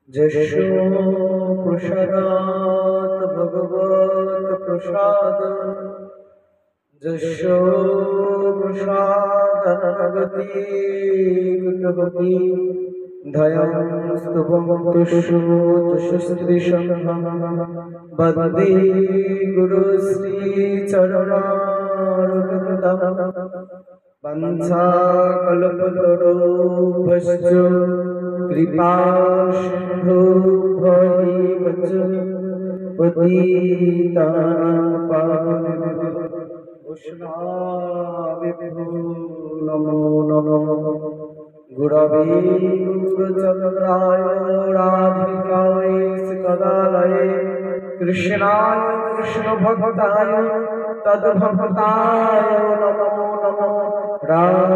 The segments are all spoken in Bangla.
যশো প্রসাদাৎ ভগবৎ প্রসাদ যশো প্রসাদানগতি কুতহপি ধয়ং স্তবং তুষু যশস্ত্রীশং বন্দে গুরু শ্রী চরণারবিন্দম বঞ্ছা কল্পতরুভ্যশ্চ কৃপা সিন্ধুভ্যৈব চ পতিতানাং পাবনেভ্যো বৈষ্ণবেভ্যো নমো নমঃ। গুরবে গুরুচন্দ্রায় রাধিকায় শ্রীকদালয়ে কৃষ্ণায় কৃষ্ণভক্তায় তদ্ভক্তায় নমো নমঃ। রাম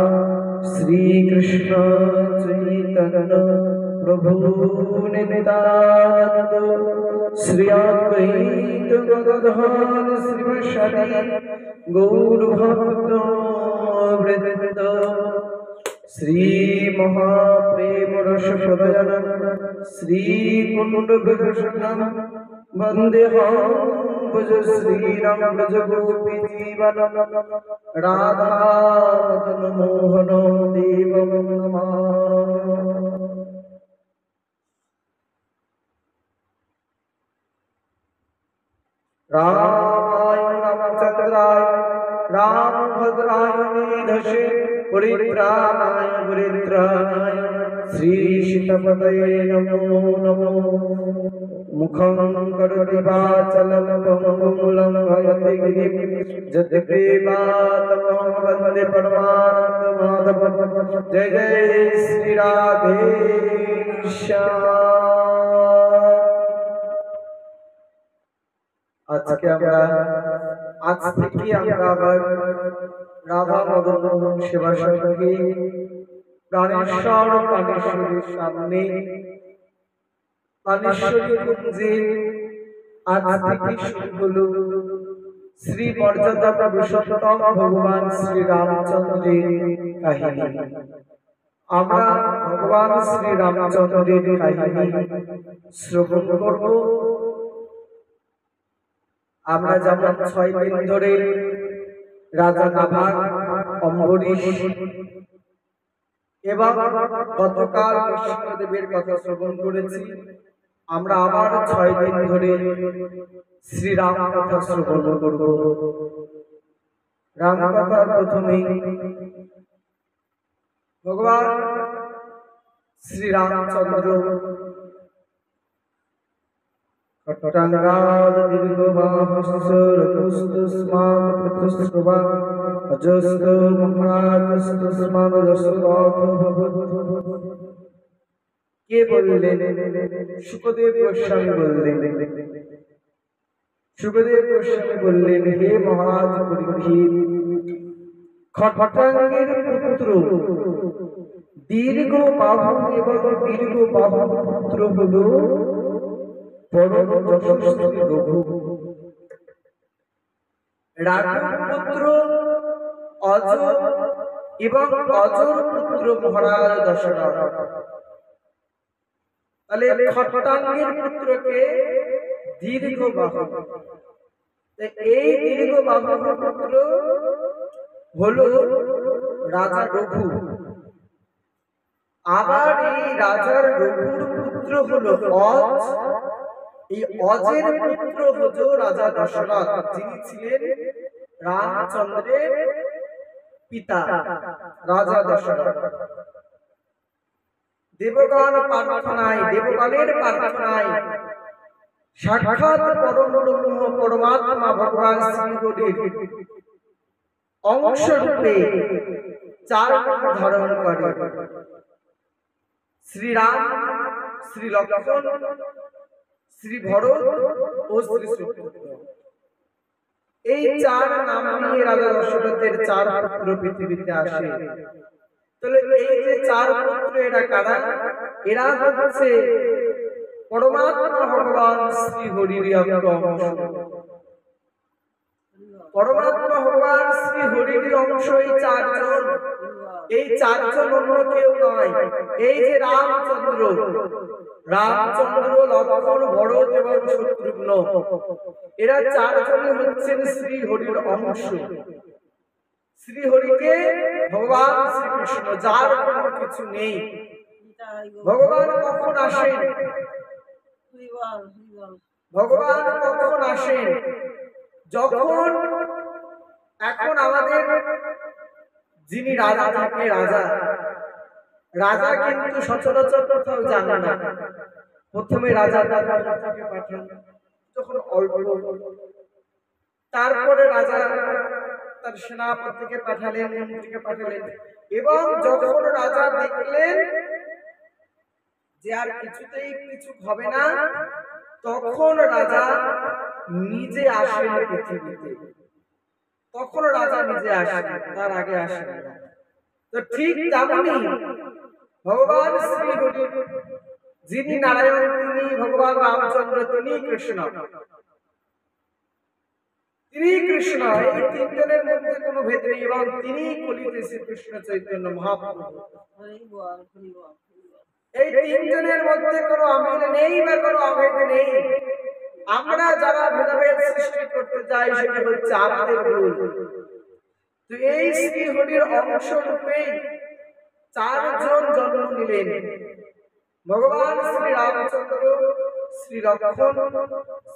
শ্রীকৃষ্ণ চৈতন্য প্রভু নিত্যানন্দ শ্রী অদ্বৈত গদাধর শ্রীবাসাদি গৌর ভক্ত বৃন্দ শ্রী মহাপ্রেম রস প্রদায়ন শ্রী কুণ্ড বিভূষণম বন্দেহম ভজ শ্রীরাম ভজ গোপী জীবন রাধা মদন মোহন দেবম নমামি। রামায় রামচন্দ্রায় রামভদ্রায় মেধসে পরিত্রাণায় পরিত্রাণায় শ্রী সীতাপতয়ে নমো নমঃ। মুখং করোতি বাচালং পঙ্গুমূলং ভয়তে গিরিম যৎকৃপাতমহং বন্দে পরমানন্দ মাধবম। জয় জয় শ্রী রাধে শ্যাম। আজ থেকে আমরা আবার রাধা মদন মোহন সেবা সঙ্গে প্রাণেশ্বর প্রাণেশ্বরীর সামনে প্রাণেশ্বরী কুঞ্জে আজ থেকে শুরু হলো শ্রী মর্যাদা পুরুষোত্তম ভগবান শ্রী রামচন্দ্রের কাহিনী। আমরা ভগবান শ্রী রামচন্দ্রের কাহিনী শ্রবণ করব। আমরা যেমন 6 দিন ধরে রাজা নাভাগ, অম্বরীশ এবং গতকাল কৃষ্ণদেবের কথা শ্রবণ করেছি, আমরা আবার 6 দিন ধরে শ্রীরাম কথা শ্রবণ করব। রাম কথার প্রথমেই ভগবান শ্রীরামচন্দ্র কট্টাঙ্গাদ দীর্ঘবাহুস্তস্মাৎ পৃথুস্রবা অজস্ত মহারাজস্তস্মাৎ রসবাথ ভবৎ। কে বললেন? শুকদেব গোস্বামী বললেন। শুকদেব গোস্বামী বললেন, হে মহারাজ পরীক্ষিত, খট্টাঙ্গের পুত্র দীর্ঘ বাহু এবং দীর্ঘ বাহু পুত্র হলো পরম যশস্বী রঘু। রাঘব পুত্র অজর এবং অজর পুত্র মহারাজ দশরথ। তাহলে খট্টাঙ্গের পুত্রকে দীর্ঘ বাহু, এই দীর্ঘ বাহু পুত্র হলো রাজা রঘু। আবার এই রাজার রঘুর পুত্র হলো অজ। এই অজের পুত্র হলো রাজা দশরথ, যিনি ছিলেন রামচন্দ্রের পিতা রাজা দশরথ। দেবগণের প্রার্থনায় সাক্ষাৎ পরম ব্রহ্ম পরমাত্মা ভগবান শ্রীহরির অংশ রূপে 4 রূপ ধারণ করে। শ্রীরাম, শ্রী লক্ষ্মণ, শ্রী ভরত ও শ্রী শত্রুঘ্ন। এই 4 নাম নিয়ে রাজা দশরথের 4 পুত্র পৃথিবীতে আসে। তাহলে এই যে 4 পুত্র, এরা কারা? এরা হচ্ছে পরমাত্মা ভগবান শ্রী হরির অংশ। পরমাত্মা ভগবান শ্রী হরির অংশ এই চারজন। এই চারজন অন্য কেউ নয়, এই যে রামচন্দ্র, লক্ষ্মণ, ভরত এবং শত্রুঘ্ন, এরা চারজনই হচ্ছেন শ্রী হরির অংশ। শ্রী হরিকে ভগবান শ্রীকৃষ্ণ, যার কোনো কিছু নেই। ভগবান কখন আসেন? ভগবান কখন আসেন? যখন এখন আমাদের যিনি রাজা থাকে, রাজা কিন্তু সচরাচর কোথাও জানে না। প্রথমে রাজা তার মন্ত্রীকে পাঠান, যখন অল্প, তারপরে রাজা তার সেনাপতিকে পাঠালেন, মন্ত্রীকে পাঠালেন, এবং যখন রাজা দেখলেন যে আর কিছুতেই কিছু হবে না, তখন রাজা নিজে আসেন পৃথিবীতে। তখন রাজা নিজে আসেন, তার আগে আসেন না। তো ঠিক তেমনই ভগবান শ্রী হরি, যিনি নারায়ণ, তিনি ভগবান রামচন্দ্র, তিনি কৃষ্ণ। তিনি কৃষ্ণ, এই তিনজনের মধ্যে কোনো ভেদ নেই, এবং তিনি কলিতে শ্রীকৃষ্ণ চৈতন্য মহাপ্রভু। এই তিনজনের মধ্যে কোনো অমিল নেই বা কোনো অভেদ নেই। আমরা যারা ভেদাভেদ সৃষ্টি করতে চাই, সেটা হচ্ছে আমাদের ভুল। তো এই শ্রী হরির অংশ রূপে চারজন জন্ম নিলেন, ভগবান শ্রী রামচন্দ্র, শ্রী লক্ষ্মণ,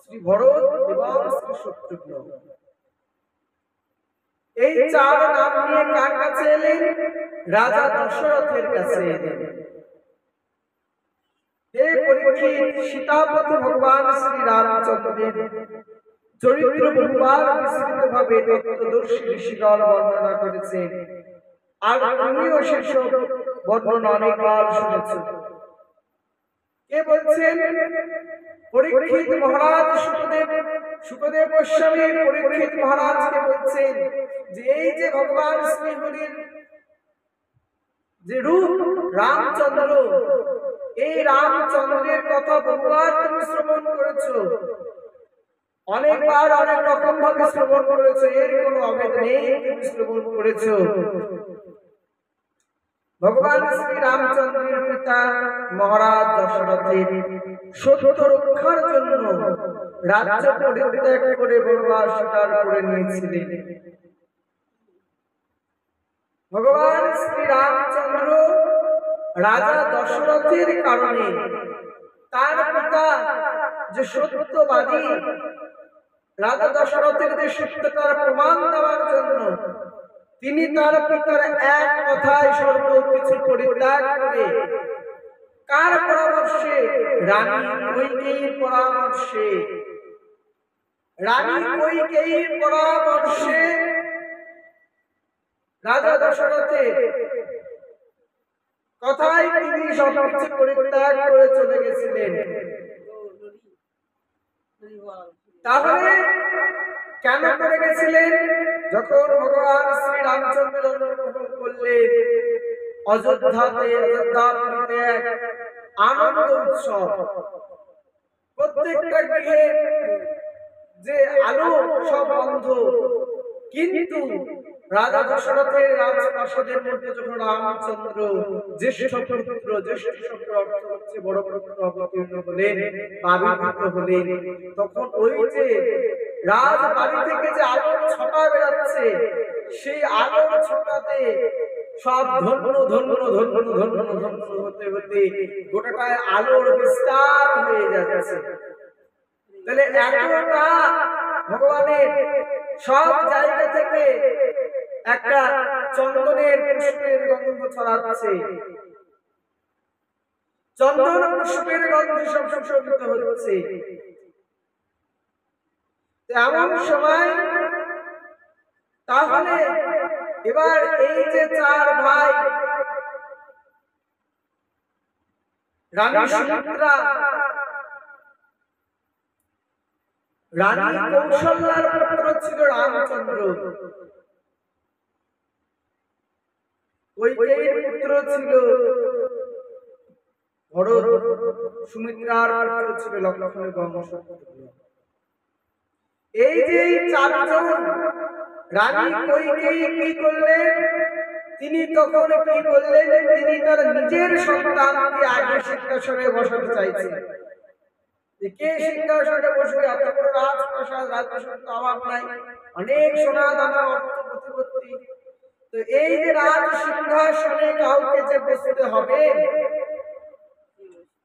শ্রী ভরত এবং শ্রী শত্রুঘ্ন। এই চার নাম নিয়ে কার কাছে এলেন? রাজা দশরথের কাছে এলেন। হে পরীক্ষিত, সীতাপতি ভগবান শ্রী রামচন্দ্রের চরিত্র বহুবার বিস্তৃতভাবে তত্ত্বদর্শী ঋষিগণ বর্ণনা করেছেন, আর তুমিও সেসব বর্ণনা অনেকবার শুনেছ। কে বলছেন? পরীক্ষিত মহারাজ সুখদেব গোস্বামী পরীক্ষিত মহারাজকে বলছেন যে এই যে ভগবান শ্রী হরির যে রূপ রামচন্দ্র, এই রামচন্দ্রের কথা বহুবার তুমি শ্রবণ করেছো, অনেকবার অনেক রকম ভাবে শ্রবণ করেছো, এর কোনো অভেদ নেই, তুমি শ্রবণ করেছো। ভগবান শ্রী রামচন্দ্রের পিতা মহারাজ দশরথের সত্য রক্ষার জন্য রাজ্য পরিত্যাগ করে বনবাস স্বীকার করে নিয়েছিলেন। ভগবান শ্রী রামচন্দ্র রাজা দশরথের কারণে, তার পিতা যে সত্যবাদী, রাজা দশরথের যে সত্যতার প্রমাণ দেওয়ার জন্য তিনি তার পিতার এক কথায় সর্বকিছু পরিত্যাগ করে, কার পরামর্শে? রানী কৈকেয়ীর পরামর্শে। রানী কৈকেয়ীর পরামর্শে রাজা দশরথের কথায় তিনি সবকিছু পরিত্যাগ করে চলে গেছিলেন। তাহলে কেন করে গেছিলেন? যখন ভগবান শ্রী রামচন্দ্র জন্মগ্রহণ করলেন, অযোধ্যাতে এক আনন্দ উৎসব, প্রত্যেকটা গৃহে যে আলো সব বন্ধ, কিন্তু রাজা দশরথের রাজপ্রাসাদের মধ্যে যখন রামচন্দ্র জ্যেষ্ঠ পুত্র, জ্যেষ্ঠ শব্দ অর্থ হচ্ছে বড় পুত্র, অবতীর্ণ হলেন, আবির্ভূত হলেন, তখন ওই যে রাজবাড়ি থেকে যে আলোর ছটা বেরাচ্ছে, সেই আলোর ছটাতে সব ধন্য ধন্য ধন্য ধন্য ধন্য হতে হতে গোটাটায় আলোর বিস্তার হয়ে যাচ্ছে। তাহলে এতটা ভগবানের সব জায়গা থেকে একটা চন্দনের পুষ্পের গন্ধ ছড়াচ্ছে, চন্দন পুষ্পের গন্ধে সব সুশোভিত হচ্ছে। এমন সময় তাহলে এবার এই যে চার ভাই, রানী সুমিত্রা, রানী কৌশল্যার পুত্র ছিল রামচন্দ্র, কৈকেয়ীর পুত্র ছিল ভরত, সুমিত্রার পুত্র ছিল লক্ষ্মণ বংশ। এই যে চারজন রানী কইকেয়ী কি করলেন, তিনি তখন কি করলেন, তিনি তার নিজের সন্তানকে আগে সিংহাসনে বসাতে চাইছেন। কে সিংহাসনে বসবে? এত বড় রাজপ্রাসাদ, রাজপ্রাসাদ তো অভাব নাই, অনেক সোনা দানা অর্থ প্রতিপত্তি। তো এই যে রাজ সিংহাসনে কাউকে যে বসতে হবে,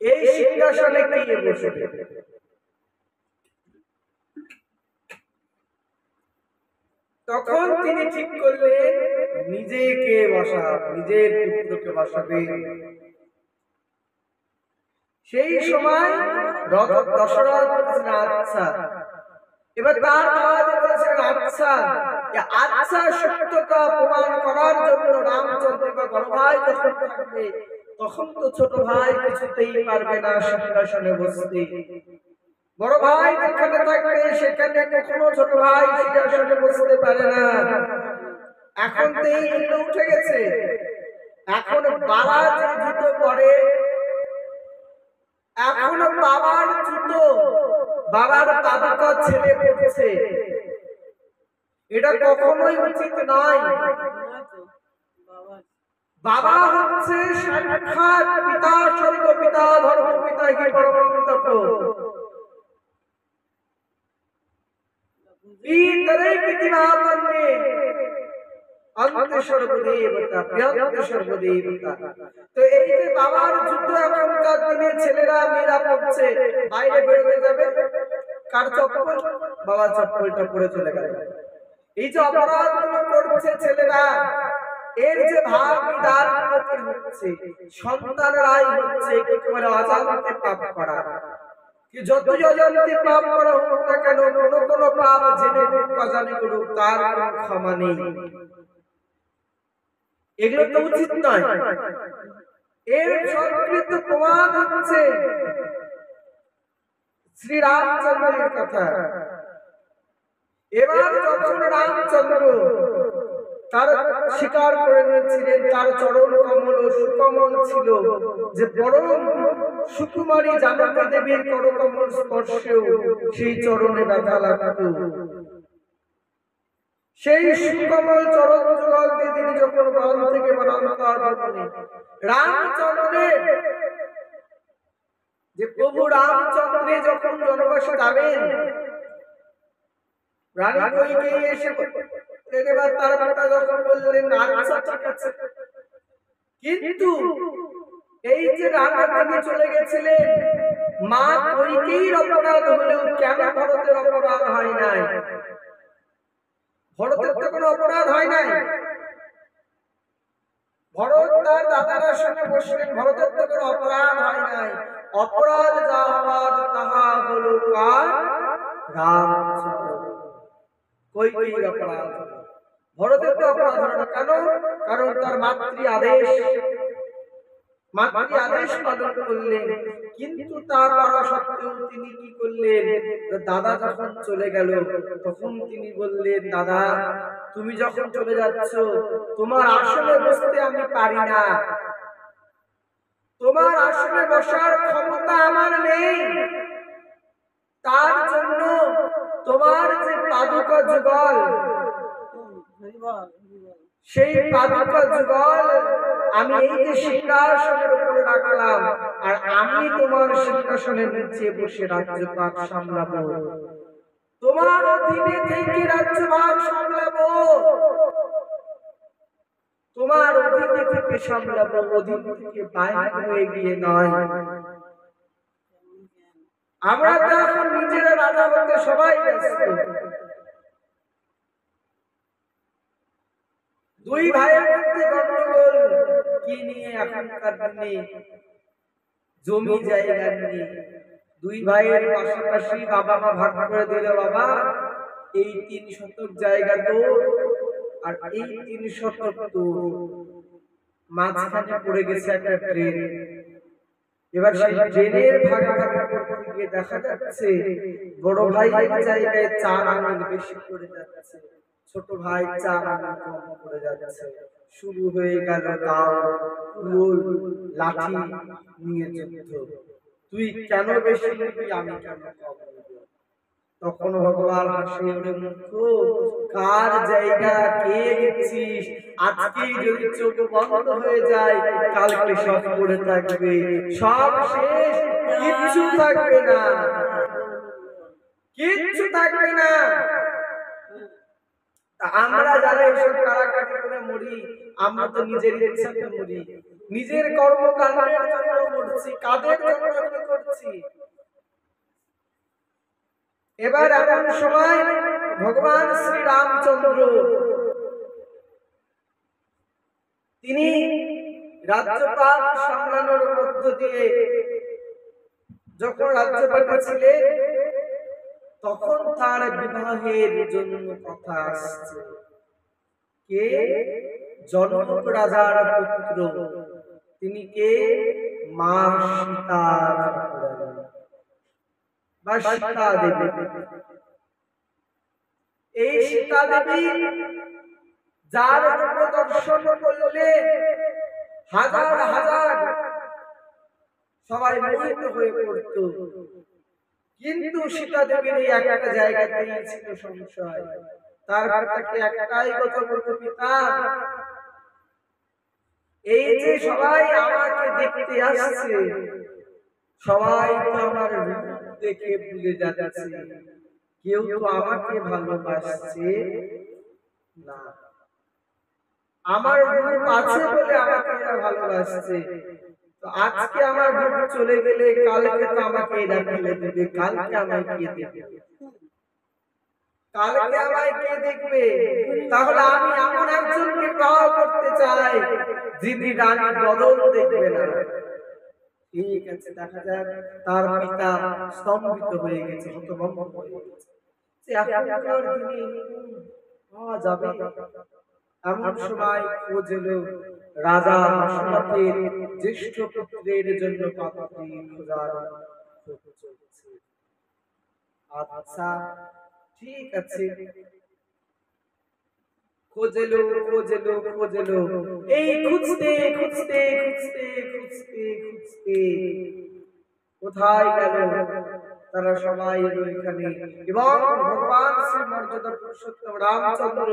এই সিংহাসনে কে বসবে? তখন তিনি ঠিক করলেন নিজেকে বসা, নিজের পুত্রকে বসাবে। সেই সময় দশরথ বলেছেন আচ্ছা। এবার তার আওয়াজে বলেছেন আচ্ছা। আচ্ছা সত্যতা প্রমাণ করার জন্য রামচন্দ্র বা বড় ভাই যখন থাকবে, তখন তো ছোট ভাই কিছুতেই পারবে না সিংহাসনে বসতে। বড় ভাই যেখানে থাকবে সেখানে কখনো ছোট ভাই সিংহাসনে বসতে পারে না। এখন তো এই উঠে গেছে, এখন বাবা যে জুতো পরে, এখন বাবার জুতো বাবার পাদুকা ছেলে পড়ছে, এটা কখনোই উচিত নয়। বাবা হচ্ছে সাক্ষাৎ পিতা, স্বর্গপিতা, ধর্মপিতা, হি পরমন্তক। ইতরে পিতিমাপন্নে অন্ত সর্বদেবতা, প্রিয়ন্ত সর্বদেবতা। তো এই যে বাবার যুদ্ধ এখনকার দিনে ছেলেরা মেয়েরা পড়ছে, বাইরে বেরোতে যাবে, কার চপ্পল? বাবার চপ্পলটা পরে চলে গেল। এই যে অপরাধগুলো করছে ছেলেরা, এর যে ভাব বিধান হচ্ছে, সন্তানরাই হচ্ছে একেবারে অজান্তে পাপ করা। কি যতই অজান্তে পাপ করা হোক না কেন, কোন পাপ জেনে হোক অজানে করুক, তার ক্ষমা নেই। এগুলো তো উচিত নয়। এর সংকৃত প্রমাণ হচ্ছে শ্রী রামচন্দ্রের কথা। এবার যখন রামচন্দ্র তার স্বীকার করে নিয়েছিলেন, তার চরণ কমল সুকমল ছিল, যে পরম সুকুমারী জানকী দেবীর করকমল স্পর্শেও সেই চরণে ব্যথা লাগত। সেই সুকমল চরণ যুগল দিয়ে তিনি যখন বন থেকে বনান্তর রামচন্দ্রের, যে প্রভু রামচন্দ্রে যখন জনবাসে যাবেন, রানী কইকেয়ী এসে এবার তার পিতা যখন বললেন আচ্ছা ঠিক আছে, কিন্তু এই যে রানার দিকে চলে গেছিলেন, মা কইকেয়ীর অপরাধ হলেও কেন ভরতের অপরাধ হয় নাই? ভরতের তো কোনো অপরাধ হয় নাই। ভরত তার দাদার সঙ্গে বসলেন, ভরতের তো কোনো অপরাধ হয় নাই। অপরাধ যা হওয়ার তাহা হলো কার? রামচন্দ্র। কইকেয়ীর অপরাধ। ভরতের তো অপরাধ হলো না। কেন? কারণ তার মাতৃ আদেশ পালন করলেন। কিন্তু তার করা সত্ত্বেও তিনি কি করলেন? দাদা যখন চলে গেল, তখন তিনি বললেন, দাদা তুমি যখন চলে যাচ্ছ, তোমার আসনে বসতে আমি পারি না, তোমার আসনে বসার ক্ষমতা আমার নেই। তার জন্য তোমার যে পাদুকা যুগল, সেই পাদুকা যুগল আমি এই যে সিংহাসনের উপরে রাখলাম, আর আমি তোমার সিংহাসনের নিচে বসে রাজ্যভার সামলাবো, তোমার অধীনে থেকে রাজ্যভার সামলাবো, তোমার অধীনে থেকে সামলাবো, অধীন থেকে বাইরে হয়ে গিয়ে নয়। আমরা তো এখন নিজেরা রাজা হতে সবাই ব্যস্ত। দুই ভাইয়ের মধ্যে গন্ডগোল কি নিয়ে? এখনকার দিনে জমি জায়গা নিয়ে। দুই ভাইয়ের পাশাপাশি বাবা মা ভাগ করে দিল, বাবা এই 3 শতক জায়গা তো, আর এই 3 শতক তো। মাঝখানে পড়ে গেছে একটা ট্রেন। এবার সেই ট্রেনের ভাগাভাগি করতে গিয়ে দেখা যাচ্ছে বড় ভাইয়ের জায়গায় 4 আঙুল বেশি পড়ে যাচ্ছে, ছোট ভাই 4 আঙুল কম পড়ে যাচ্ছে। শুরু হয়ে গেল দাও কুল লাঠি নিয়ে যুদ্ধ। তুই কেন বেশি নিবি, আমি কেন কম নিব? তখন ভগবান হাসি ওরে মূর্খ, কার জায়গা কে দিচ্ছিস? আজকেই যদি চোখ বন্ধ হয়ে যায়, কালকে সব পড়ে থাকবে, সব শেষ, কিচ্ছু থাকবে না, কিচ্ছু থাকবে না। আমরা যারা এসব কারাকাটি করে মরি, আমরা তো নিজের ইচ্ছাতে মরি, নিজের কর্মকাণ্ডের জন্য মরছি, কাদের জন্য কি করছি? এবার এমন সময় ভগবান শ্রী রামচন্দ্র তিনি রাজ্যপাল সামলানোর মধ্য দিয়ে যখন রাজ্যপাল ছিলেন, তখন তার বিবাহের জন্য কথা আসছে। কে? জনক রাজার পুত্র, তিনি কে? মা সীতা বা সীতা দেবী। এই সীতা দেবী যার রূপ দর্শন করলে হাজার হাজার সবাই মোহিত হয়ে পড়ত, কিন্তু সীতা দেবীর একটা জায়গাতেই ছিল সংশয়। তার পিতাকে একটাই কথা বলতো, পিতা এই যে সবাই আমাকে দেখতে আসছে, সবাই তো আমার রূপ দেখে ভুলে যাচ্ছে, কেউ তো আমাকে ভালোবাসছে না। আমার রূপ আছে বলে আমাকে এরা ভালোবাসছে, তো আজকে আমার রূপ চলে গেলে কালকে তো আমাকে এরা ফেলে দেবে, কালকে আমায় কে দেখবে? কালকে আমায় কে দেখবে? তাহলে আমি এমন একজনকে বিবাহ করতে চাই যিনি রানী বদল দেখবে না। ঠিক আছে, দেখা যাক। তার পিতা স্তম্ভিত হয়ে গেছে, হতভম্ব হয়ে গেছে, যে এখনকার দিনে পাওয়া যাবে? এমন সময় খোঁজ এলো রাজা দশরথের জ্যেষ্ঠ পুত্রের জন্য পাত্রী খোঁজার খোঁজ চলছে। আচ্ছা ঠিক আছে, খোঁজ এলো, খোঁজ এলো, খোঁজ এলো, এই খুঁজতে খুঁজতে খুঁজতে খুঁজতে খুঁজতে কোথায় গেল? তারা সবাই এখানে, এবং ভগবান শ্রী মর্যাদা পুরুষোত্তম রামচন্দ্র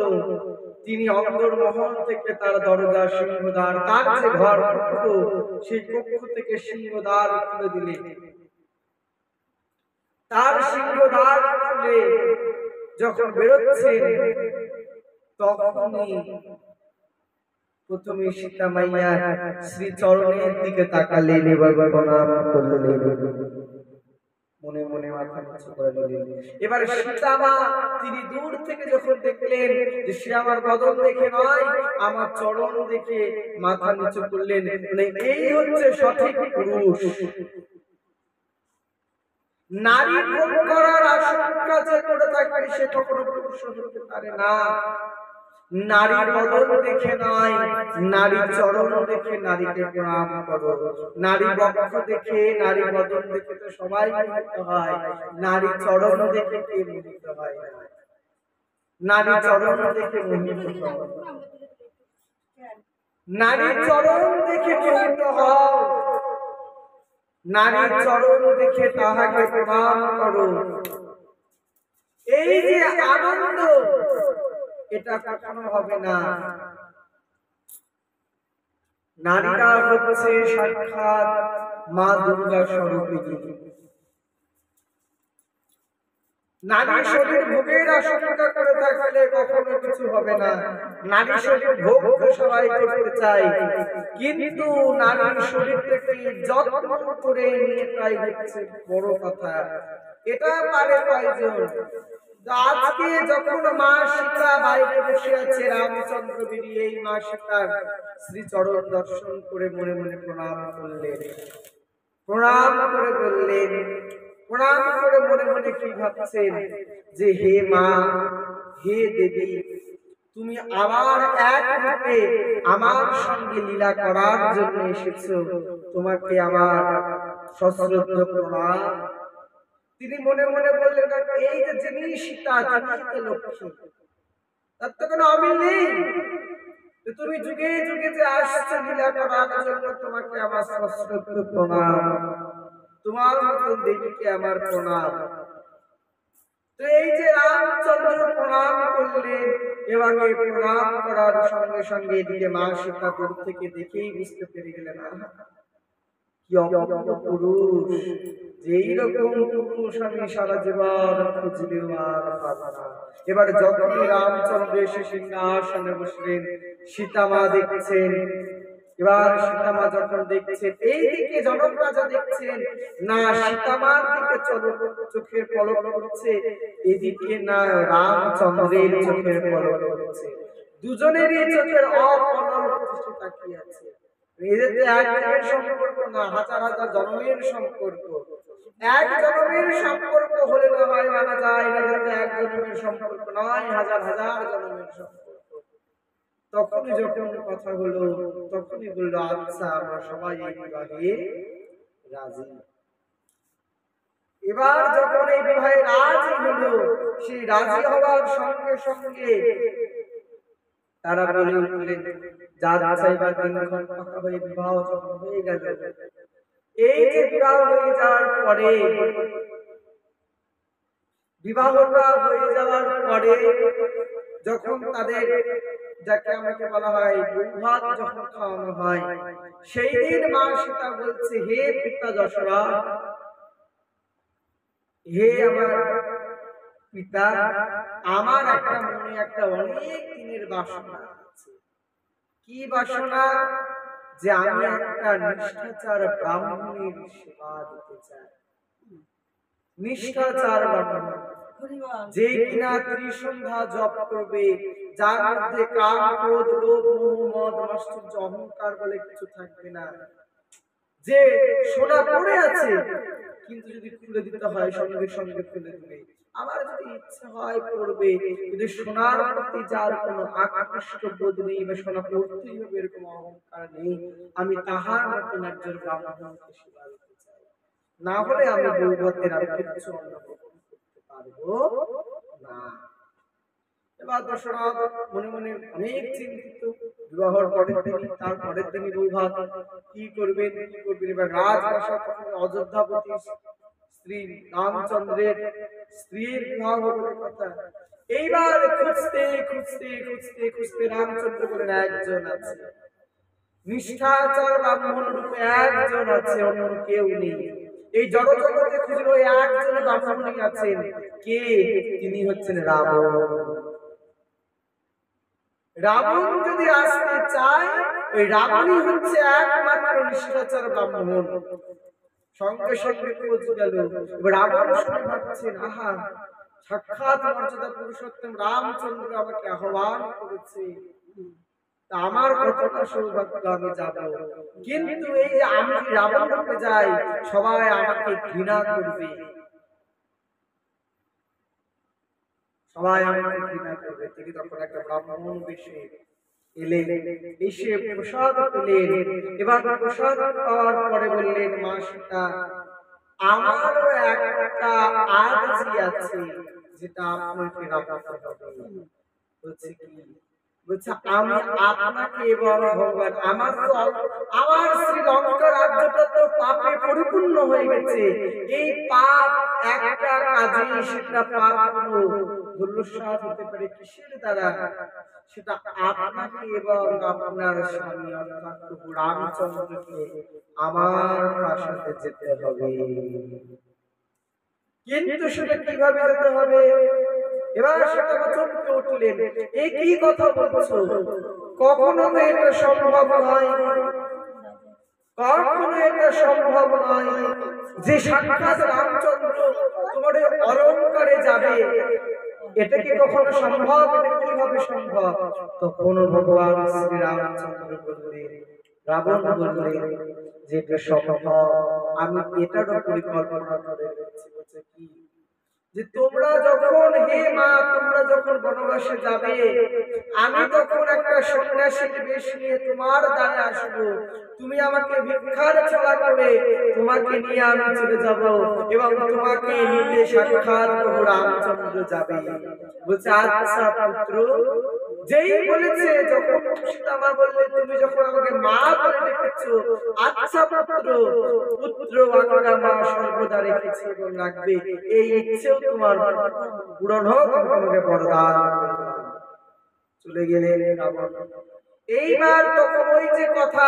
তিনি অন্দরমহল থেকে তার দরজা সিংহদ্বার, তার যে ঘর কক্ষ, সেই কক্ষ থেকে সিংহদ্বার খুলে দিলেন। তার সিংহদ্বার খুলে যখন বেরোচ্ছেন, তখনই প্রথমে সীতা মাইয়া শ্রী চরণের দিকে তাকালেন এবং প্রণাম করলেন, মনে মনে মাথা নিচু করে নিলেন। এবার সীতা মা তিনি দূর থেকে যখন দেখলেন যে সে আমার বদন দেখে নয়, আমার চরণ দেখে মাথা নিচু করলেন, মানে এই হচ্ছে সঠিক পুরুষ। নারী ভোগ করার আশঙ্কা যে করে থাকবে, সে কখনো পুরুষ হতে পারে না। নারী বদন দেখে নয়, নারী চরণ দেখে নারীকে প্রণাম করো। নারী বক্ষ দেখে, নারী বদন দেখে তো সবাই মোহিত হয়, নারী চরণ দেখে কে মোহিত হয়? নারী চরণ দেখে মোহিত হয়, নারী চরণ দেখে মোহিত হও, নারী চরণ দেখে তাহাকে প্রণাম করো। এই যে আনন্দ, এটা কখনো হবে না। নারীরা হচ্ছে সাক্ষাৎ মা দুর্গা স্বরূপিণী। নারী শরীর ভোগের আশঙ্কা করে থাকলে কখনো কিছু হবে না। নারী শরীর ভোগ সবাই করতে চায়, কিন্তু নারীর শরীরটাকে যত্ন করে নিয়েটাই হচ্ছে বড় কথা। এটা পারে কয়জন? আজকে যখন মা সীতা বাইরে বসে আছে, রামচন্দ্র বেরিয়ে এই মা সীতার শ্রীচরণ দর্শন করে মনে মনে প্রণাম করলেন, প্রণাম করে বললেন, প্রণাম করে মনে মনে কি ভাবছেন যে হে মা, হে দেবী, তুমি আবার এক রূপে আমার সঙ্গে লীলা করার জন্য এসেছো, তোমাকে আমার সশ্রদ্ধ প্রণাম। তিনি মনে মনে বললেন, এই যে যিনি সীতা, তিনি লক্ষ্মী, তার তো কোনো অমিল নেই। তুমি যুগে যুগে যে আসছো লীলা করার জন্য, তোমাকে আমার সশ্রদ্ধ প্রণাম, তোমার মতন দেবীকে আমার প্রণাম। তো তো এই যে রামচন্দ্র প্রণাম করলেন এবং এই প্রণাম করার সঙ্গে সঙ্গে এদিকে মা সীতা দূর থেকে দেখেই বুঝতে পেরে গেলেন কি অপূর্ব পুরুষ, যে এইরকম পুরুষ আমি সারা জীবন খুঁজলেও আর পাবো না। এবার যখনই রামচন্দ্র এসে সিংহাসনে বসলেন, সীতামা দেখছেন। এবার সীতামা যখন দেখছেন, এইদিকে জনক রাজা দেখছেন না সীতামার দিকে চোখের পলক পড়ছে, এদিকে না রামচন্দ্রের চোখের পলক পড়ছে। দুজনেরই চোখের অপলক দৃষ্টি তাকিয়ে আছে। এদের তো একজনের সম্পর্ক না, হাজার হাজার জন্মের সম্পর্ক। এক জন্মের সম্পর্ক হলে না হয় মানা যায়, এদের তো এক জন্মের সম্পর্ক নয়, হাজার হাজার জন্মের সম্পর্ক। তখনই যখন কথা হলো, তখনই বললো আচ্ছা আমরা সবাই এই বিবাহে রাজি। এবার যখন এই বিবাহে রাজি হলো, সেই রাজি হওয়ার সঙ্গে সঙ্গে তারা বলে উঠলেন যা চাইবা দিনক্ষণ পাকা হয়ে বিবাহ যখন হয়ে গেল। এই যে বিবাহ হয়ে যাওয়ার পরে, বিবাহটা হয়ে যাওয়ার পরে যখন তাদের যাকে আমাকে বলা হয় বৌভাত যখন খাওয়ানো হয়, সেই দিন মা সীতা বলছে হে পিতা দশরথ, হে আমার পিতা, আমার একটা মনে একটা অনেক দিনের বাসনা আছে। কি বাসনা? যে আমি একটা নিষ্ঠাচার ব্রাহ্মণের সেবা দিতে চাই। নিষ্ঠাচার ব্রাহ্মণ, যে কিনা ত্রিসন্ধ্যা জপ করবে, যার মধ্যে কাম ক্রোধ লোভ মোহ মদ মাৎসর্য অহংকার বলে কিছু থাকবে না। যে সোনা পড়ে আছে কিন্তু যদি খুলে দিতে হয় সঙ্গে সঙ্গে খুলে দিবে, আবার যদি ইচ্ছে হয় পড়বে, কিন্তু সোনার প্রতি যার কোনো আকৃষ্ট বোধ নেই বা সোনা পড়তেই হবে এরকম অহংকার নেই, আমি তাহার মতন একজন ব্রাহ্মণকে সেবা দিতে চাই। না হলে আমি বৌভাতের আর কিছু অনুভব করতে পারবো না। এবার দশরথ মনে মনে অনেক চিন্তিত। বিবাহর পরের দিনই, তার পরের দিনই বৌভাত, কি করবেন কি করবেন। এবার রাজপ্রাসাদ অযোধ্যাপতি শ্রী রামচন্দ্রের স্ত্রীর বিবাহ বলে কথা। এইবার খুঁজতে খুঁজতে খুঁজতে খুঁজতে রামচন্দ্র বলেন একজন আছে, নিষ্ঠাচার ব্রাহ্মণ রূপে একজন আছে, অন্য কেউ নেই। এই জগতে খুঁজলো একজন ব্রাহ্মণই আছেন। কে? তিনি হচ্ছেন রাবণ। রাবণ যদি আসতে চায়, ওই রাবণই হচ্ছে একমাত্র নিষ্ঠাচার ব্রাহ্মণ। সঙ্গে সঙ্গে খোঁজ গেল। রাবণ শুনে ভাবছেন আহা, সাক্ষাৎ মর্যাদা পুরুষোত্তম রামচন্দ্র আমাকে আহ্বান করেছে, আমার কতটা সৌভাগ্য, আমি যাব। কিন্তু এই যে আমি রাবণ রূপে যাই, সবাই আমাকে ঘৃণা করবে, সবাই আমাকে ঘৃণা করবে। তিনি তখন একটা ব্রাহ্মণ বেশে এলেন, এসে প্রসাদ পেলেন। এবার প্রসাদ পাওয়ার পরে বললেন মা সীতা, আমারও একটা আরজি আছে যেটা আপনাকে রাখতে হবে। বলছে কি? বলছে আমি আপনাকে এবং ভগবান, আমার শ্রীলঙ্কা রাজ্যটা তো পাপে পরিপূর্ণ হয়ে গেছে। এই পাপ একটা কাজে, সেটা পাপ হলো দুর্লসাত হতে পারে কিসের দ্বারা? সেটা আপনাকে এবং আপনার স্বামী অর্থাৎ প্রভু রামচন্দ্রকে আমার সাথে যেতে হবে। কিন্তু সেটা কিভাবে যেতে হবে? এবার সেটা চমকে উঠলেন, এই কি কথা বলছো? কখনো তো এটা সম্ভব নয়, কখনো এটা সম্ভব নয় যে সাক্ষাৎ রামচন্দ্র তোমার অলঙ্কারে যাবে। এটা কি কখনো সম্ভব? এটা কিভাবে সম্ভব? তখন ভগবান শ্রী রামচন্দ্র বললেন, রাবণ বললেন যে এটা সম্ভব, আমি এটারও পরিকল্পনা করে রেখেছি। বলছে কি? যে তোমরা যখন, হে মা, তোমরা যখন বনবাসে যাবে, আমি তখন একটা সন্ন্যাসীর বেশ নিয়ে তোমার দ্বারে আসবো। তুমি আমাকে ভিক্ষার ছলা করে তোমাকে নিয়ে আমি চলে যাব এবং তোমাকে নিতে সাক্ষাৎ প্রভু রামচন্দ্র যাবে। বলছে আচ্ছা পুত্র, যেই বলেছে, যখন সীতা মা বললে তুমি যখন আমাকে মা বলে ডেকেছো, আচ্ছা পুত্র আজ্ঞা মা সর্বদা রেখেছে এবং রাখবে, এই ইচ্ছেও তোমার পূরণ হোক, তোমাকে বরদান। চলে গেলেন রাবণ। এইবার তখন ওই যে কথা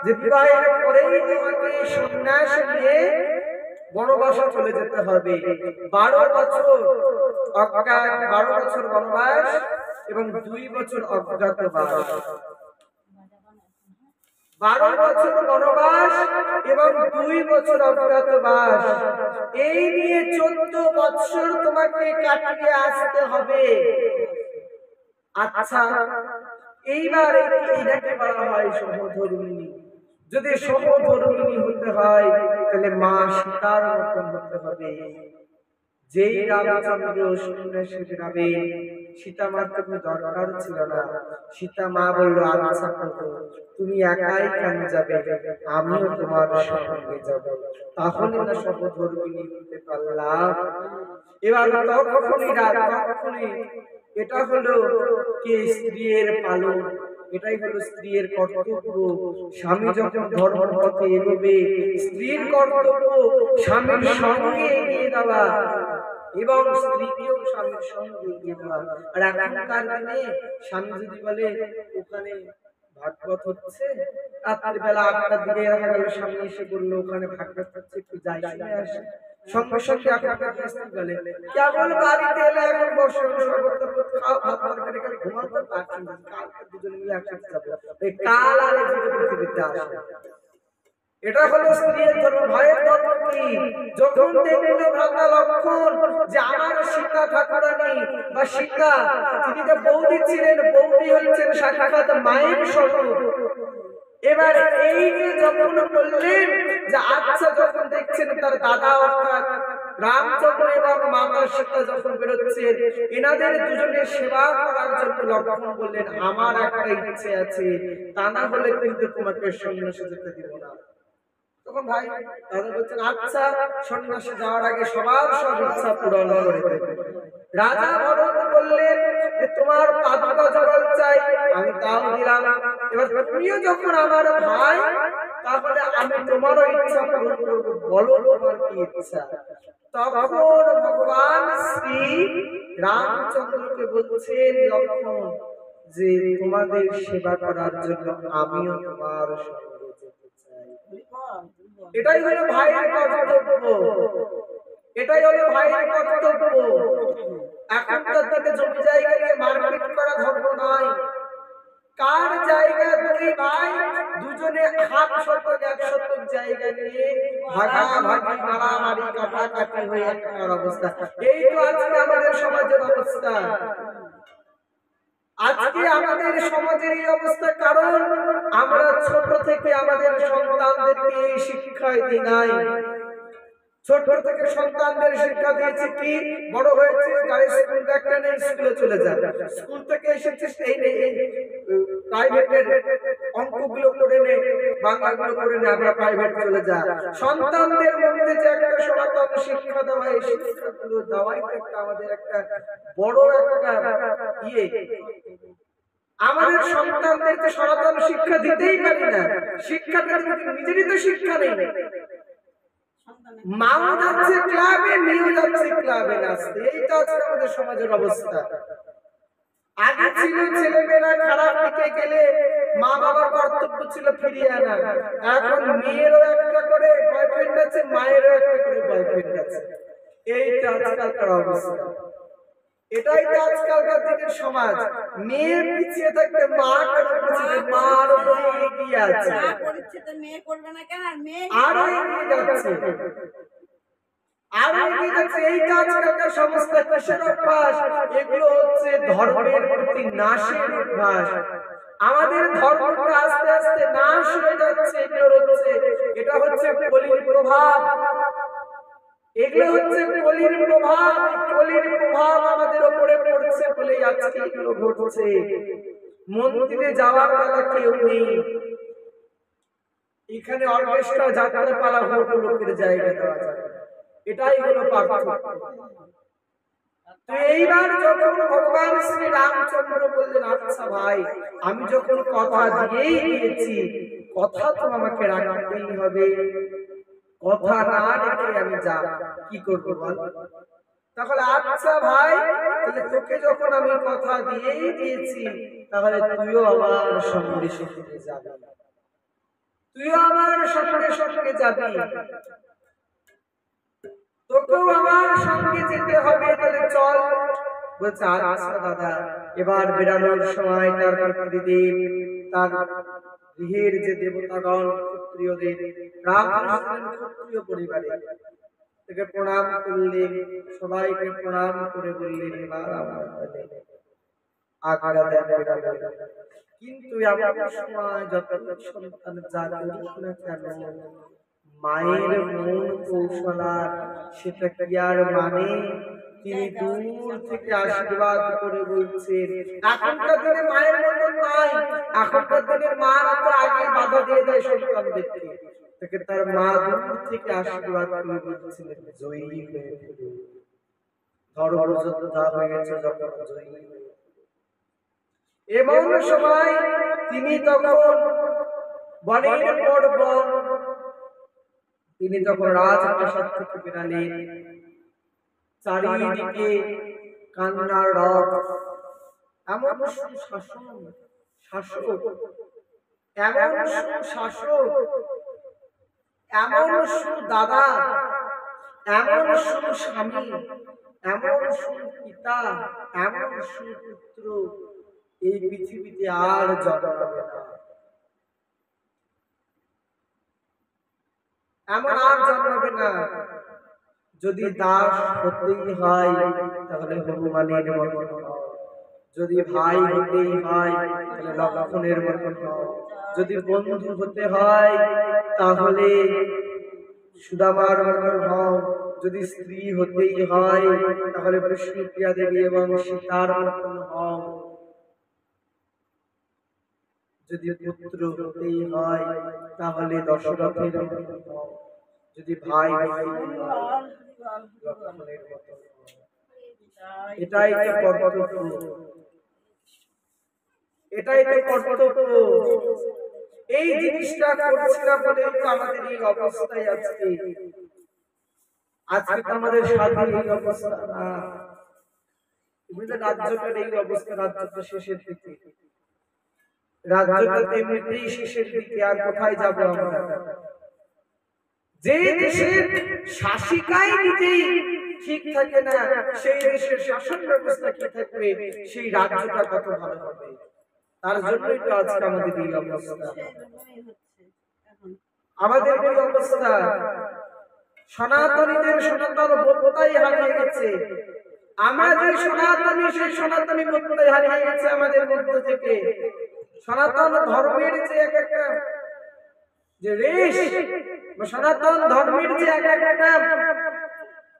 যে বিবাহের পরেই তোমাকে সন্ন্যাস নিয়ে বনবাসে চলে যেতে হবে, 12 বছর 12 বছর বনবাস এবং 2 বছর অজ্ঞাতবাস। 12 বছর বনবাস এবং 2 বছর অজ্ঞাতবাস, এই নিয়ে 14 বছর তোমাকে কাটিয়ে আসতে হবে। আচ্ছা, এইবার এটাকে বলা হয় সহধর্মিণী। যদি সহধর্মিণী হতে হয় তাহলে মা সীতার মতন হতে হবে। যেই রামচন্দ্র সন্ন্যাসী বেরাবে, সীতা মার তো কোনো দরকার ছিল না। সীতা মা বলল, আচ্ছা তুমি একাই কেন যাবে, আমিও তোমার সঙ্গে যাব। তাহলে না সহধর্মিণী হতে পারলাম। এবার তখনই এটা হলো কি স্ত্রীর পালন, এটাই হলো স্ত্রীর কর্তব্য। স্বামী যখন ধর্মপথে এগোবে, স্ত্রীর কর্তব্য স্বামীর সঙ্গে এগিয়ে যাওয়া এবং স্ত্রীকেও স্বামীর সঙ্গে এগিয়ে দেওয়া। আর এখনকার দিনে স্বামী যদি বলে ওখানে ভাগবত হচ্ছে, রাত্রিবেলা 8টার দিকে দেখা গেল স্বামী এসে বললো ওখানে ভাগবত হচ্ছে, একটু যাই শুনে আসে, সঙ্গে সঙ্গে এখনকার স্ত্রী বলে কেবল বাড়িতে এলে এখন বসে শরবত খাও, ভাত তরকারি খাও, ঘুমাতে পারছি না, কালকে দুজন মিলে একসাথে যাবো, এই কাল আর এই পৃথিবীতে আসে। এটা হলো স্ত্রীর ধর্ম। ভাইয়ের ধর্ম কি? যখন দেখলো ভ্রাতা লক্ষণ যে আমার সীতা ঠাকুরানী বা সীতা, তিনি যে বৌদি ছিলেন, বৌদি হচ্ছেন সাক্ষাৎ মায়ের স্বরূপ। এবার এই যে যখন বললেন যে আচ্ছা, যখন দেখছেন তার দাদা অর্থাৎ রামচন্দ্র এবং মাতা সীতা যখন বেরোচ্ছেন, এনাদের দুজনের সেবা করার জন্য লক্ষণ বললেন আমার একটা ইচ্ছে আছে, তা না হলে কিন্তু তোমাকে সন্ন্যাসে যেতে দিব না। তখন ভাই দাদা বলছেন আচ্ছা, সন্ন্যাসে যাওয়ার আগে সবার সব ইচ্ছা পূরণ করে দেবে। রাজা ভরত বললেন যে তোমার পাদুকা জল চাই, আমি তাও দিলাম। এবার তুমিও যখন আমার ভাই, তাহলে আমি তোমারও ইচ্ছা পূরণ করব, বলো তোমার কি ইচ্ছা। তখন ভগবান শ্রী রামচন্দ্রকে বলছেন লক্ষণ যে তোমাদের সেবা করার জন্য আমিও তোমার সঙ্গে যেতে চাই। এটাই হলো ভাইয়ের কর্তব্য, এটাই হলো ভাইয়ের কর্তব্য। এখনকার দিনে জমি জায়গা নিয়ে মারপিট করা ধর্ম নয়। কার জায়গা দুই ভাই দুজনে হাত শতক 1 শতক জায়গা নিয়ে ভাগাভাগি মারামারি কাটাকাটি হয়ে একটা অবস্থা। এই তো আজকে আমাদের সমাজের অবস্থা। আজকে আমাদের সমাজের এই অবস্থা কারণ আমরা ছোট থেকে আমাদের সন্তানদেরকে এই শিক্ষা দিই নাই। ছোট থেকে সন্তানদের শিক্ষা দিয়েছে কি, বড় হয়েছে গাড়ি স্কুল ব্যাগটা নিয়ে স্কুলে চলে যাবে, স্কুল থেকে এসেছিস এই প্রাইভেটের অঙ্কগুলো করে নে, বাংলাগুলো করে নে, আমরা প্রাইভেট চলে যা। সন্তানদের মধ্যে যে একটা সনাতন শিক্ষা দেওয়া, এই শিক্ষাগুলো দেওয়াই একটা আমাদের একটা বড় একটা ইয়ে। আমাদের সন্তানদেরকে সনাতন শিক্ষা দিতেই পারি না, শিক্ষাটা নিজেরই তো শিক্ষা নেই। মাও যাচ্ছে ক্লাবে, মেয়েও যাচ্ছে ক্লাবে নাচতে, এইটা হচ্ছে আমাদের সমাজের অবস্থা। আগে ছিল ছেলেমেয়েরা খারাপ দিকে গেলে মা বাবার কর্তব্য ছিল ফিরিয়ে আনা, এখন মেয়েরও একটা করে বয়ফ্রেন্ড আছে, মায়েরও একটা করে বয়ফ্রেন্ড আছে। এইটা আজকালকার অবস্থা, এটাই তো আজকালকার দিনের সমাজ। মেয়ে পিছিয়ে থাকতে মা কেন পিছিয়ে, মার উপরে এগিয়ে আছে, আরো এগিয়ে যাচ্ছে, আরো এগিয়ে যাচ্ছে। এই আজকালকার সমস্ত কিসের অভ্যাস? এগুলো হচ্ছে ধর্মের প্রতি নাশের অভ্যাস। আমাদের ধর্মটা আস্তে আস্তে নাশ হয়ে যাচ্ছে, এগুলো হচ্ছে, এটা হচ্ছে কলির প্রভাব। এগুলো হচ্ছে কলির প্রভাব, কলির প্রভাব আমাদের উপরে পড়ছে বলে আজকে এগুলো ঘটছে। মন্দিরে যাওয়ার বেলা কেউ নেই, এখানে অর্কেস্ট্রা যাত্রা পালা ভোট লোকের জায়গা দেওয়া যায়, এটাই হলো পার্থক্য। তো এইবার যখন ভগবান শ্রী রামচন্দ্র বললেন, আচ্ছা ভাই, আমি যখন কথা দিয়েই দিয়েছি, কথা তো আমাকে রাখতেই হবে, কথা না রেখে আমি যা কি করবো বল? তাহলে আচ্ছা ভাই, তাহলে তোকে যখন আমি কথা দিয়েই দিয়েছি, তাহলে তুইও আমার সঙ্গে সঙ্গে যাবি, তুইও আমার সঙ্গে সঙ্গে যাবি, তোকেও আমার সঙ্গে যেতে হবে, তাহলে চল। বলছে আচ্ছা দাদা। এবার বেরানোর সময় তার পিতৃদেব, তার গৃহের যে দেবতাগণ, ক্ষত্রিয়দের, রামকৃষ্ণ ক্ষত্রিয় পরিবারে, তাকে প্রণাম করলেন, সবাইকে প্রণাম করে বললেন, এবার আমরা আজ্ঞা দেন বেরানোর। কিন্তু এমন সময় যত সন্তান যা করুক না কেন, মায়ের মন কৌশলার সেটা কি আর মানে? তিনি দূর থেকে আশীর্বাদ করে বলছেন, এখনকার দিনে মায়ের মতন নয়, এখনকার দিনের মারা তো আগে বাধা দিয়ে দেয় সন্তানদেরকে, তাকে তার মা দূর থেকে আশীর্বাদ করে বলছিলেন, জয়ী হয়ে ধর্মযোদ্ধা হয়েছে যখন, জয়ী হয়ে। এমন সময় তিনি তখন বনের পর বন, তিনি তখন রাজপ্রাসাদ থেকে বেরালেন, চারিদিকে কান্নার রব, এমন সুশাসন শাসক, এমন সুশাসক, এমন সুদাদা, এমন সুস্বামী, এমন সুপিতা, এমন সুপুত্র এই পৃথিবীতে আর জন্মাবে না, এমন আর জন্মাবে না। যদি দাস হতেই হয় তাহলে হনুমানের মতন হও, যদি ভাই হতেই হয় তাহলে লক্ষণের মতন হও, যদি বন্ধু হতে হয় তাহলে সুদামার মতন হও, যদি স্ত্রী হতেই হয় তাহলে বিষ্ণুপ্রিয়া দেবী এবং সীতার মতন হও, যদি পুত্র হতেই হয় তাহলে দশরথের মতন হও, যদি ভাই হতেই হয় লক্ষণের মতন হও। এটাই তো কর্তব্য, এটাই তো কর্তব্য। এই জিনিসটা করছি না বলে তো আমাদের এই অবস্থায় আজকে, আজকে তো আমাদের স্বাধীন এই অবস্থা না, রাজ্যটার এই অবস্থা, রাজ্যটা শেষের দিকে, রাজ্যটা এমনিতেই শেষের দিকে, আর কোথায় যাবো আমরা? যে দেশের শাসিকাই নিজেই ঠিক থাকে না, সেই দেশের শাসন ব্যবস্থা কি থাকবে, সেই রাজ্যটা কত ভালো হবে? তার জন্যই তো আজকে আমাদের এই অবস্থা, আমাদের এই অবস্থা। সনাতনীদের সনাতন বোধটাই হারিয়ে গেছে, আমরা যে সনাতনী, সেই সনাতনী বোধটাই হারিয়ে গেছে আমাদের মধ্য থেকে। সনাতন ধর্মের যে এক একটা যে রেশ, সনাতন ধর্মের যে এক একটা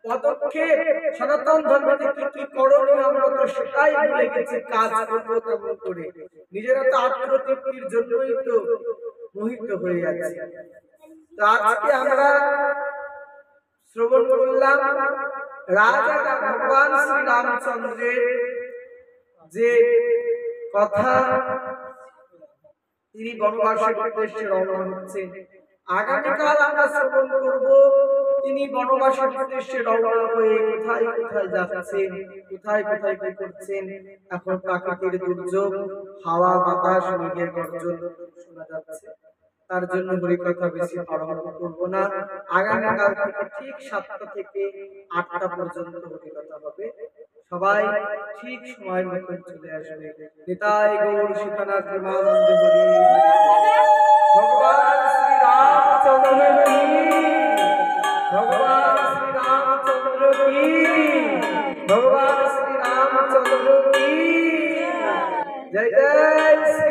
পদক্ষেপ, সনাতন ধর্মের কি কি করণীয়, আমরা তো সেটাই ভুলে গেছি, কাজ করবো কেমন করে, নিজেরা তো আত্মতৃপ্তির জন্যই তো মোহিত হয়ে যাচ্ছে। তো আজকে আমরা শ্রবণ করলাম রাজা ভগবান শ্রী রামচন্দ্রের যে কথা, তিনি বনবাসের উদ্দেশ্যে রওনা হচ্ছেন। আগামীকাল আমরা শ্রবণ করব তিনি বনবাসের উদ্দেশ্যে রওনা হয়ে কোথায় কোথায় যাচ্ছেন, কোথায় কোথায় কি করছেন। এখন প্রাকৃতিক দুর্যোগ, হাওয়া বাতাস মেঘের গর্জন শোনা যাচ্ছে, তার জন্য হরিকথা বেশি আরম্ভ করব না। আগামীকাল থেকে ঠিক 7টা থেকে 8টা পর্যন্ত হরিকথা হবে, সবাই ঠিক সময় মতো চলে আসবে। নিতাই গৌর সীতানাথ প্রেমানন্দ হরি। ভগবান শ্রী রামচন্দ্র কি, ভগবান শ্রী রামচন্দ্র কি, ভগবান শ্রী রামচন্দ্র কি জয় জয় শ্রী